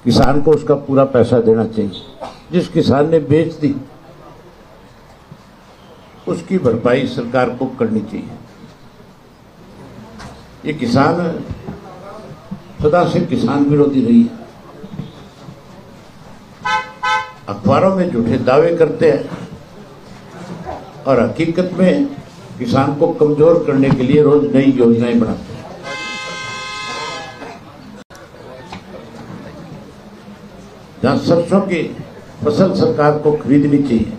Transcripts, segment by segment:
किसान को उसका पूरा पैसा देना चाहिए। जिस किसान ने बेच दी उसकी भरपाई सरकार को करनी चाहिए। ये किसान सदा से किसान विरोधी रही है। अखबारों में झूठे दावे करते हैं और हकीकत में किसान को कमजोर करने के लिए रोज नई योजनाएं बनाते हैं। जहां सरसों की फसल सरकार को खरीदनी चाहिए,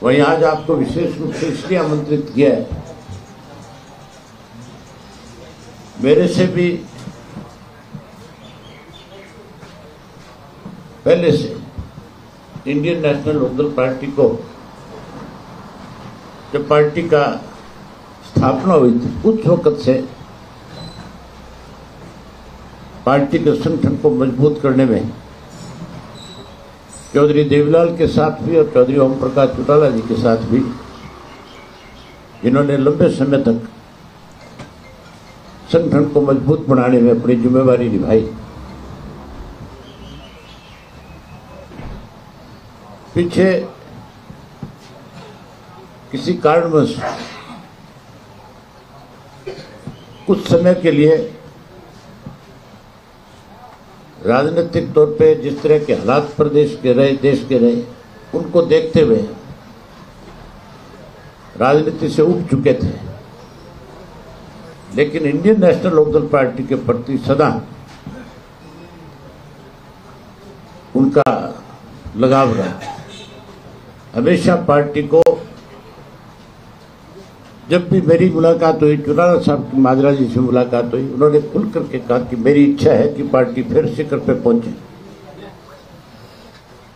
वहीं आज आपको विशेष रूप से इसलिए आमंत्रित किया है, मेरे से भी पहले से इंडियन नेशनल लोकदल पार्टी को जब पार्टी का स्थापना हुई थी उस वक्त से पार्टी के संगठन को मजबूत करने में चौधरी देवीलाल के साथ भी और चौधरी ओम प्रकाश चौटाला जी के साथ भी, जिन्होंने लंबे समय तक संगठन को मजबूत बनाने में अपनी जिम्मेवारी निभाई, पीछे किसी कारणवश कुछ समय के लिए राजनीतिक तौर पे जिस तरह के हालात प्रदेश के रहे, देश के रहे, उनको देखते हुए राजनीति से उब चुके थे। लेकिन इंडियन नेशनल लोकदल पार्टी के प्रति सदा उनका लगाव रहा। हमेशा पार्टी को जब भी मेरी मुलाकात हुई, चौटाला साहब की माजरा जी से मुलाकात हुई, उन्होंने खुल करके कहा कि मेरी इच्छा है कि पार्टी फिर शिखर पे पहुंचे।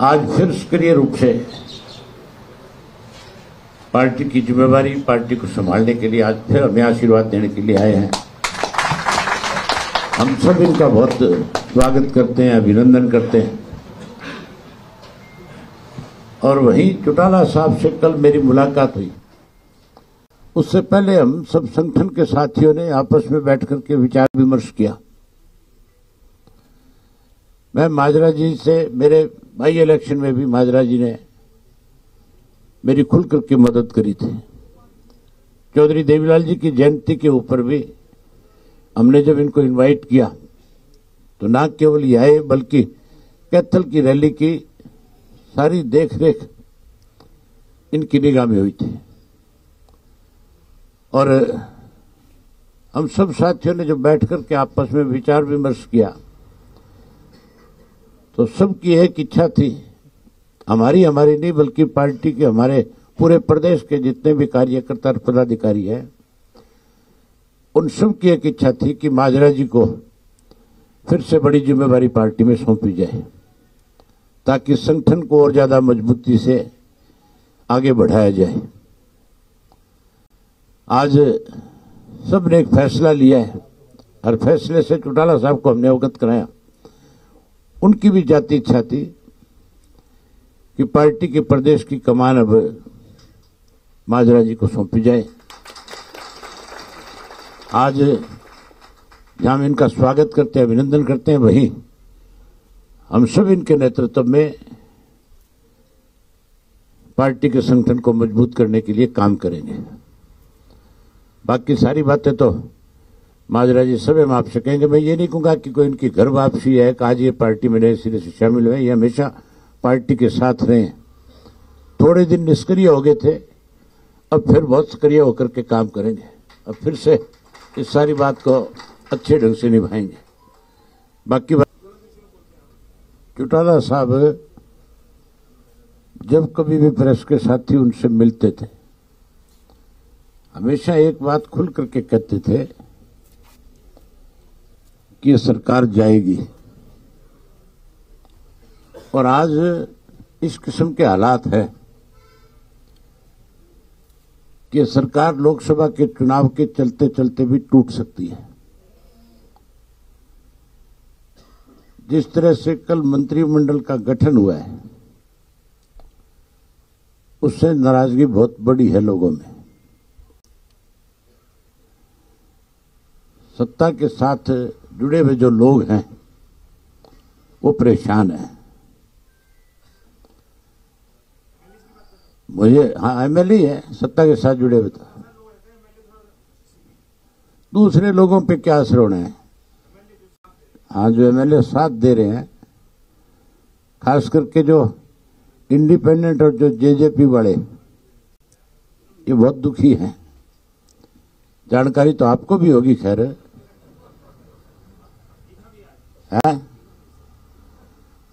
आज फिर सक्रिय रूप से पार्टी की जिम्मेवारी, पार्टी को संभालने के लिए आज फिर हमें आशीर्वाद देने के लिए आए हैं। हम सब इनका बहुत स्वागत करते हैं, अभिनंदन करते हैं। और वहीं चौटाला साहब से कल मेरी मुलाकात हुई, उससे पहले हम सब संगठन के साथियों ने आपस में बैठ करके विचार विमर्श किया। मैं माजरा जी से, मेरे बाई इलेक्शन में भी माजरा जी ने मेरी खुल करके मदद करी थी। चौधरी देवीलाल जी की जयंती के ऊपर भी हमने जब इनको इनवाइट किया तो ना केवल ये आए बल्कि कैथल की रैली की सारी देख रेख इनकी निगाह में हुई थी। और हम सब साथियों ने जब बैठ करके आपस में विचार विमर्श किया तो सबकी एक इच्छा थी, हमारी नहीं बल्कि पार्टी के, हमारे पूरे प्रदेश के जितने भी कार्यकर्ता और पदाधिकारी हैं, उन सब की एक इच्छा थी कि माजरा जी को फिर से बड़ी जिम्मेवारी पार्टी में सौंपी जाए ताकि संगठन को और ज्यादा मजबूती से आगे बढ़ाया जाए। आज सबने एक फैसला लिया है और फैसले से चौटाला साहब को हमने अवगत कराया। उनकी भी जाती इच्छा थी कि पार्टी के प्रदेश की कमान अब माजरा जी को सौंपी जाए। आज जहां हम इनका स्वागत करते हैं, अभिनंदन करते हैं, वहीं हम सब इनके नेतृत्व में पार्टी के संगठन को मजबूत करने के लिए काम करेंगे। बाकी सारी बातें तो माजरा जी सब हम आपसे कहेंगे। मैं ये नहीं कहूंगा कि कोई इनकी घर वापसी है कि आज ये पार्टी में नए सिरे से शामिल हुए। ये हमेशा पार्टी के साथ रहे। थोड़े दिन निष्क्रिय हो गए थे, अब फिर बहुत सक्रिय होकर के काम करेंगे। अब फिर से इस सारी बात को अच्छे ढंग से निभाएंगे। बाकी बात, चौटाला साहब जब कभी भी प्रेस के साथी उनसे मिलते थे, हमेशा एक बात खुल करके कहते थे कि ये सरकार जाएगी। और आज इस किस्म के हालात हैं कि सरकार लोकसभा के चुनाव के चलते चलते भी टूट सकती है। जिस तरह से कल मंत्रिमंडल का गठन हुआ है, उससे नाराजगी बहुत बड़ी है लोगों में। सत्ता के साथ जुड़े हुए जो लोग हैं, वो परेशान है। मुझे हाँ एमएलए है, सत्ता के साथ जुड़े हुए तो दूसरे लोगों पे क्या असर होना है। हाँ, जो एमएलए साथ दे रहे हैं, खास करके जो इंडिपेंडेंट और जो जेजेपी वाले, ये बहुत दुखी हैं। जानकारी तो आपको भी होगी खैर है,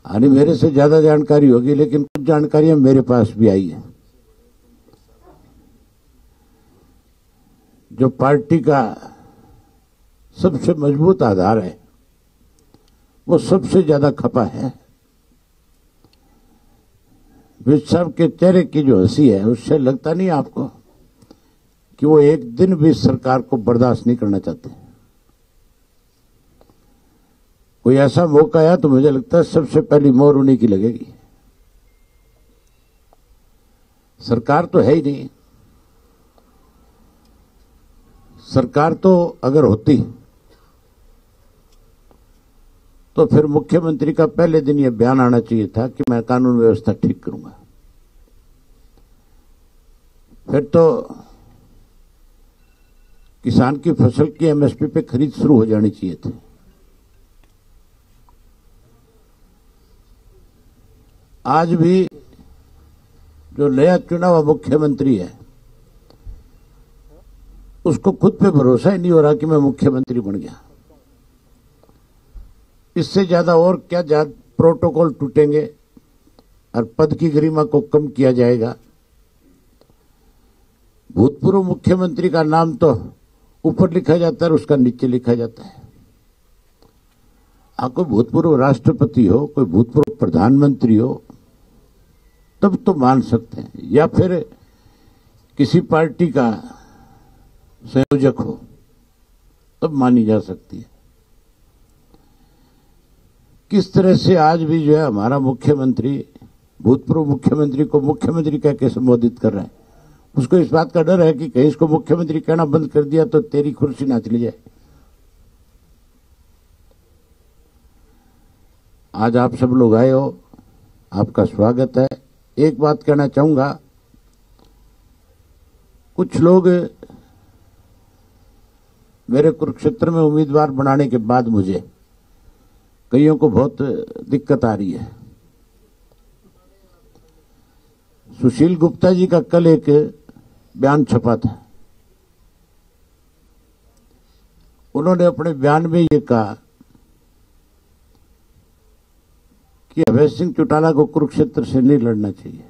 यानी मेरे से ज्यादा जानकारी होगी, लेकिन कुछ जानकारियां मेरे पास भी आई है। जो पार्टी का सबसे मजबूत आधार है, वो सबसे ज्यादा खपा है। विज साहब के चेहरे की जो हंसी है, उससे लगता नहीं आपको कि वो एक दिन भी सरकार को बर्दाश्त नहीं करना चाहते। कोई ऐसा मौका आया तो मुझे लगता है सबसे पहली मोहर उन्हीं की लगेगी। सरकार तो है ही नहीं। सरकार तो अगर होती तो फिर मुख्यमंत्री का पहले दिन यह बयान आना चाहिए था कि मैं कानून व्यवस्था ठीक करूंगा। फिर तो किसान की फसल की एमएसपी पे खरीद शुरू हो जानी चाहिए थी। आज भी जो नया चुना हुआ मुख्यमंत्री है, उसको खुद पे भरोसा ही नहीं हो रहा कि मैं मुख्यमंत्री बन गया। इससे ज्यादा और क्या प्रोटोकॉल टूटेंगे और पद की गरिमा को कम किया जाएगा। भूतपूर्व मुख्यमंत्री का नाम तो ऊपर लिखा जाता है और उसका नीचे लिखा जाता है। कोई भूतपूर्व राष्ट्रपति हो, कोई भूतपूर्व प्रधानमंत्री हो, तब तो मान सकते हैं, या फिर किसी पार्टी का संयोजक हो, तब मानी जा सकती है। किस तरह से आज भी जो है हमारा मुख्यमंत्री भूतपूर्व मुख्यमंत्री को मुख्यमंत्री कह के संबोधित कर रहा है। उसको इस बात का डर है कि कहीं इसको मुख्यमंत्री कहना बंद कर दिया तो तेरी कुर्सी ना चली जाए। आज आप सब लोग आए हो, आपका स्वागत है। एक बात कहना चाहूंगा, कुछ लोग मेरे कुरुक्षेत्र में उम्मीदवार बनाने के बाद मुझे कईयों को बहुत दिक्कत आ रही है। सुशील गुप्ता जी का कल एक बयान छपा था। उन्होंने अपने बयान में ये कहा कि अभय सिंह चौटाला को कुरुक्षेत्र से नहीं लड़ना चाहिए,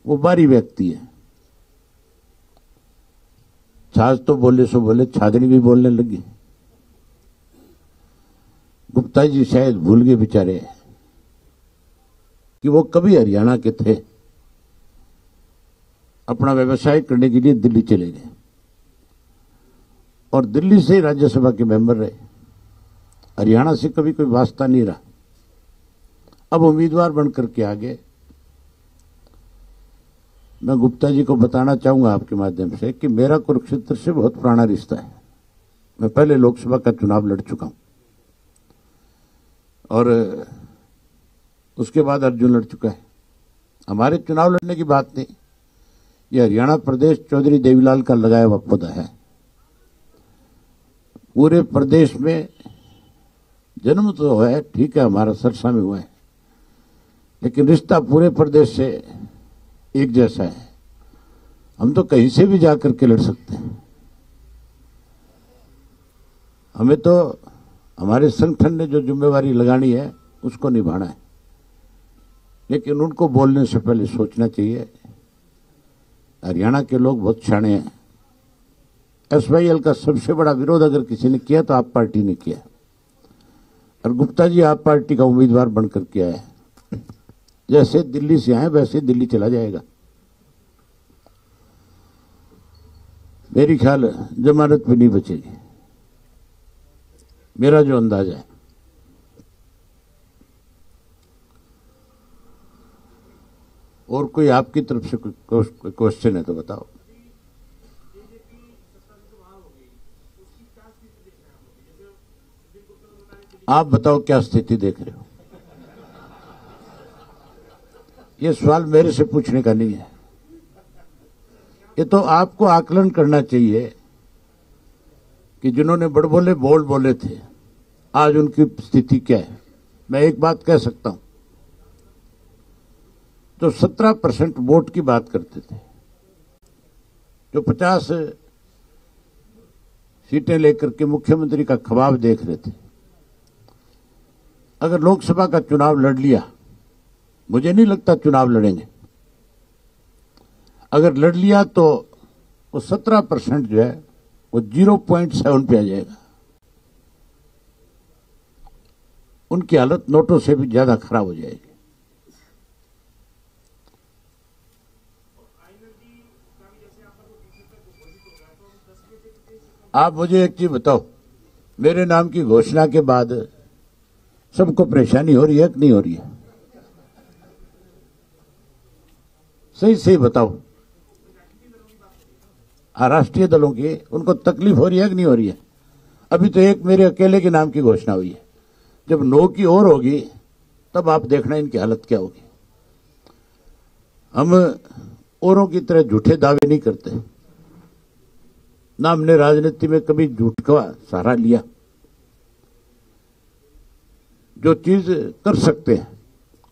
वो बाहरी व्यक्ति है। छाछ तो बोले सो बोले, छाजनी भी बोलने लगी। गुप्ता जी शायद भूल गए बेचारे कि वो कभी हरियाणा के थे, अपना व्यवसाय करने के लिए दिल्ली चले गए और दिल्ली से राज्यसभा के मेंबर रहे। हरियाणा से कभी कोई वास्ता नहीं रहा। अब उम्मीदवार बनकर के आगे मैं गुप्ता जी को बताना चाहूंगा आपके माध्यम से कि मेरा कुरुक्षेत्र से बहुत पुराना रिश्ता है। मैं पहले लोकसभा का चुनाव लड़ चुका हूं और उसके बाद अर्जुन लड़ चुका है। हमारे चुनाव लड़ने की बात नहीं, यह हरियाणा प्रदेश चौधरी देवीलाल का लगाया हुआ पौधा है। पूरे प्रदेश में जन्म तो है, ठीक है, हमारा सरसा में हुआ है, लेकिन रिश्ता पूरे प्रदेश से एक जैसा है। हम तो कहीं से भी जाकर के लड़ सकते हैं। हमें तो हमारे संगठन ने जो जिम्मेवारी लगानी है उसको निभाना है, लेकिन उनको बोलने से पहले सोचना चाहिए। हरियाणा के लोग बहुत शाणे हैं। एसवाईएल का सबसे बड़ा विरोध अगर किसी ने किया तो आप पार्टी ने किया, और गुप्ता जी आप पार्टी का उम्मीदवार बनकर के आए। जैसे दिल्ली से आए वैसे दिल्ली चला जाएगा। मेरी ख्याल जमानत भी नहीं बचेगी, मेरा जो अंदाजा है। और कोई आपकी तरफ से कोई क्वेश्चन है तो बताओ। आप बताओ क्या स्थिति देख रहे हो। ये सवाल मेरे से पूछने का नहीं है। ये तो आपको आकलन करना चाहिए कि जिन्होंने बड़बोले बोल बोले थे आज उनकी स्थिति क्या है। मैं एक बात कह सकता हूं, जो 17% वोट की बात करते थे, जो 50 सीटें लेकर के मुख्यमंत्री का ख्वाब देख रहे थे, अगर लोकसभा का चुनाव लड़ लिया, मुझे नहीं लगता चुनाव लड़ेंगे, अगर लड़ लिया तो वो 17% जो है वो 0.7 पे आ जाएगा। उनकी हालत नोटों से भी ज्यादा खराब हो जाएगी। आप मुझे एक चीज बताओ, मेरे नाम की घोषणा के बाद सबको परेशानी हो रही है कि नहीं हो रही है? सही सही बताओ। राष्ट्रीय दलों की उनको तकलीफ हो रही है कि नहीं हो रही है? अभी तो एक मेरे अकेले के नाम की घोषणा हुई है। जब 9 की और होगी तब आप देखना इनकी हालत क्या होगी। हम औरों की तरह झूठे दावे नहीं करते, ना हमने राजनीति में कभी झूठ का सहारा लिया। जो चीज कर सकते हैं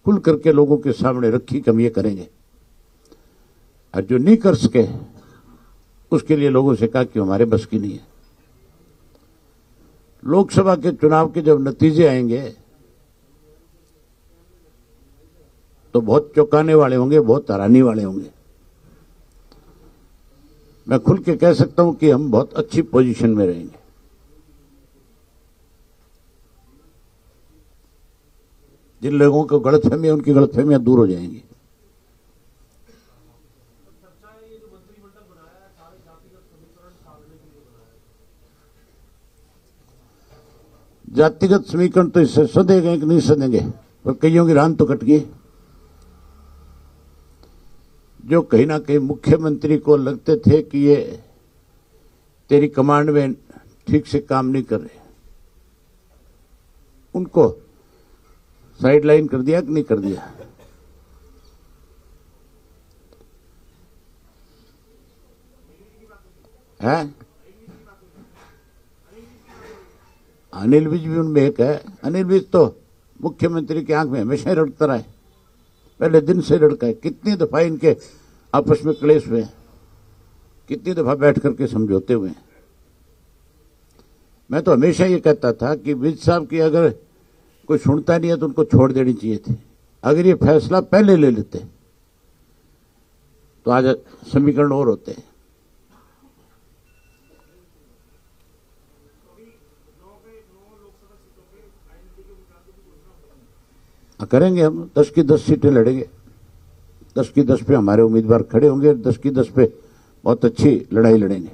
खुल करके लोगों के सामने रखी कि हम ये करेंगे, और जो नहीं कर सके उसके लिए लोगों से कहा कि हमारे बस की नहीं है। लोकसभा के चुनाव के जब नतीजे आएंगे तो बहुत चौंकाने वाले होंगे, बहुत हैरानी वाले होंगे। मैं खुल के कह सकता हूं कि हम बहुत अच्छी पोजीशन में रहेंगे। जिन लोगों को गलतफहमी है उनकी गलतफहमियां दूर हो जाएंगी। जातिगत समीकरण तो इससे सदेंगे कि नहीं सदेंगे, पर कईयों की रान तो कट गई। जो कहीं ना कहीं मुख्यमंत्री को लगते थे कि ये तेरी कमांड में ठीक से काम नहीं कर रहे, उनको साइडलाइन कर दिया कि नहीं कर दिया? है अनिल विज भी उनमें एक है। अनिल विज तो मुख्यमंत्री की आंख में हमेशा ही रड़ता रहा है, पहले दिन से रड़का है। कितनी दफा इनके आपस में क्लेश हुए, कितनी दफा बैठ करके समझौते हुए। मैं तो हमेशा ये कहता था कि विज साहब की अगर कोई सुनता नहीं है तो उनको छोड़ देनी चाहिए थी। अगर ये फैसला पहले ले लेते तो आज समीकरण और होते हैं। करेंगे हम 10 की 10 सीटें लड़ेंगे। 10 की 10 पे हमारे उम्मीदवार खड़े होंगे, 10 की 10 पे बहुत अच्छी लड़ाई लड़ेंगे।